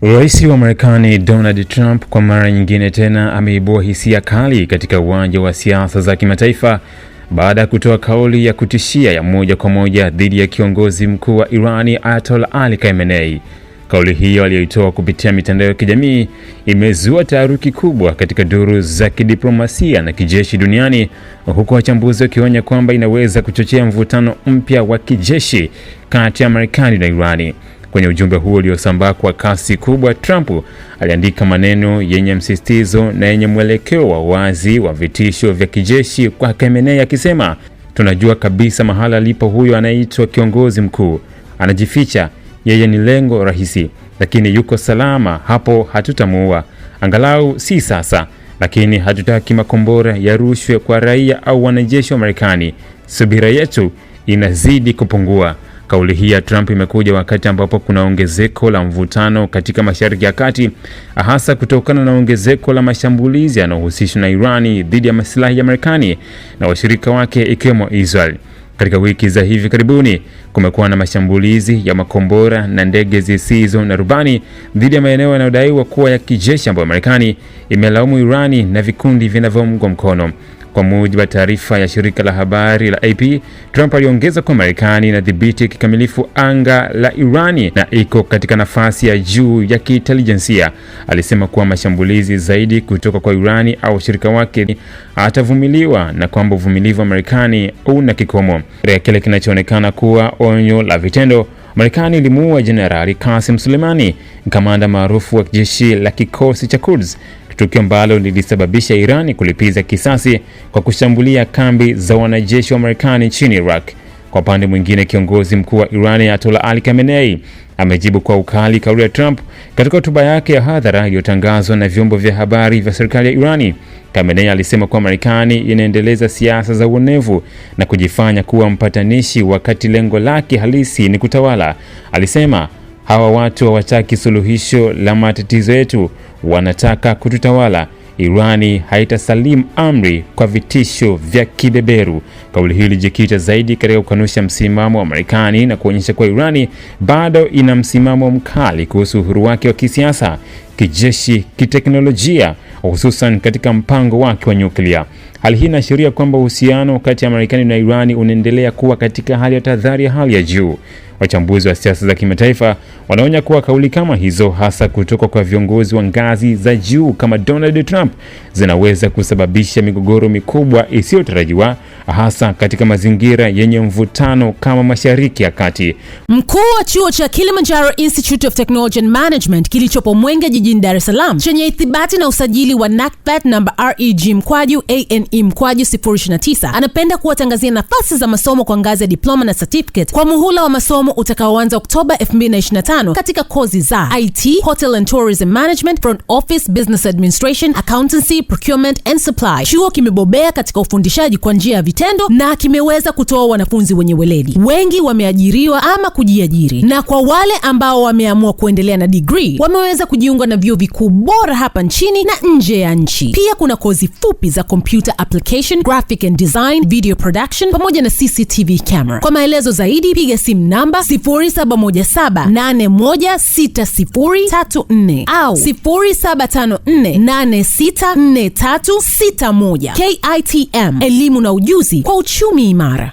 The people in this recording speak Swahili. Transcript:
Rais wa Marekani Donald Trump kwa mara nyingine tena ameibua hisia kali katika uwanja wa siasa za kimataifa baada ya kutoa kauli ya kutishia ya moja kwa moja dhidi ya kiongozi mkuu wa Irani Ayatollah Ali Khamenei. Kauli hiyo aliyoitoa kupitia mitandao ya kijamii imezua taharuki kubwa katika duru za kidiplomasia na kijeshi duniani, huku wachambuzi wakionya kwamba inaweza kuchochea mvutano mpya wa kijeshi kati ya Marekani na Irani. Kwenye ujumbe huo uliosambaa kwa kasi kubwa, Trump aliandika maneno yenye msisitizo na yenye mwelekeo wa wazi wa vitisho vya kijeshi kwa Khamenei, akisema, "Tunajua kabisa mahala alipo huyo anaitwa kiongozi mkuu. Anajificha, yeye ni lengo rahisi, lakini yuko salama hapo, hatutamuua. Angalau si sasa, lakini hatutaki makombora yarushwe kwa raia au wanajeshi wa Marekani. Subira yetu inazidi kupungua." Kauli hii ya Trump imekuja wakati ambapo kuna ongezeko la mvutano katika Mashariki ya Kati, hasa kutokana na ongezeko la mashambulizi yanayohusishwa na Irani dhidi ya maslahi ya Marekani na washirika wake ikiwemo Israel. Katika wiki za hivi karibuni, kumekuwa na mashambulizi ya makombora na ndege zisizo na rubani dhidi ya maeneo yanayodaiwa kuwa ya kijeshi ambayo Marekani imelaumu Irani na vikundi vinavyoungwa mkono. Kwa mujibu wa taarifa ya shirika la habari la AP, Trump aliongeza kwa Marekani inadhibiti kikamilifu anga la Irani na iko katika nafasi ya juu ya kiintelijensia. Alisema kuwa mashambulizi zaidi kutoka kwa Irani au washirika wake hatavumiliwa na kwamba uvumilivu wa Marekani una kikomo. Katika kile kinachoonekana kuwa onyo la vitendo, Marekani ilimuua Jenerali Qasem Soleimani, kamanda maarufu wa jeshi la kikosi cha Quds, tukio ambalo lilisababisha Irani kulipiza kisasi kwa kushambulia kambi za wanajeshi wa Marekani nchini Iraq. Kwa upande mwingine, kiongozi mkuu wa Irani Ayatollah Ali Khamenei amejibu kwa ukali kauli ya Trump katika hotuba yake ya hadhara iliyotangazwa na vyombo vya habari vya serikali ya Irani. Khamenei alisema kuwa Marekani inaendeleza siasa za uonevu na kujifanya kuwa mpatanishi wakati lengo lake halisi ni kutawala. Alisema, "Hawa watu hawataki suluhisho la matatizo yetu, wanataka kututawala. Irani haitasalimu amri kwa vitisho vya kibeberu." Kauli hii ilijikita zaidi katika kukanusha msimamo wa Marekani na kuonyesha kuwa Irani bado ina msimamo mkali kuhusu uhuru wake wa kisiasa, kijeshi, kiteknolojia, hususan katika mpango wake wa nyuklia. Hali hii inaashiria kwamba uhusiano kati ya Marekani na Irani unaendelea kuwa katika hali ya tahadhari ya hali ya juu. Wachambuzi wa siasa za kimataifa wanaonya kuwa kauli kama hizo, hasa kutoka kwa viongozi wa ngazi za juu kama Donald Trump, zinaweza kusababisha migogoro mikubwa isiyotarajiwa, hasa katika mazingira yenye mvutano kama Mashariki ya Kati. Mkuu wa chuo cha Kilimanjaro Institute of Technology and Management kilichopo Mwenge jijini Dar es Salaam, chenye ithibati na usajili wa NACTVET namba REG/ANE/029, anapenda kuwatangazia nafasi za masomo kwa ngazi ya diploma na certificate kwa muhula wa masomo utakaoanza Oktoba 2025 katika kozi za IT, Hotel and Tourism Management, Front Office, Business Administration, Accountancy, Procurement and Supply. Chuo kimebobea katika ufundishaji kwa njia ya vitendo na kimeweza kutoa wanafunzi wenye weledi. Wengi wameajiriwa ama kujiajiri, na kwa wale ambao wameamua kuendelea na degree, wameweza kujiunga na vyuo vikuu bora hapa nchini na nje ya nchi. Pia kuna kozi fupi za Computer Application, Graphic and Design, Video Production pamoja na CCTV Camera. Kwa maelezo zaidi piga simu namba 0717816034 au 0754864361. KITM, elimu na ujuzi kwa uchumi imara.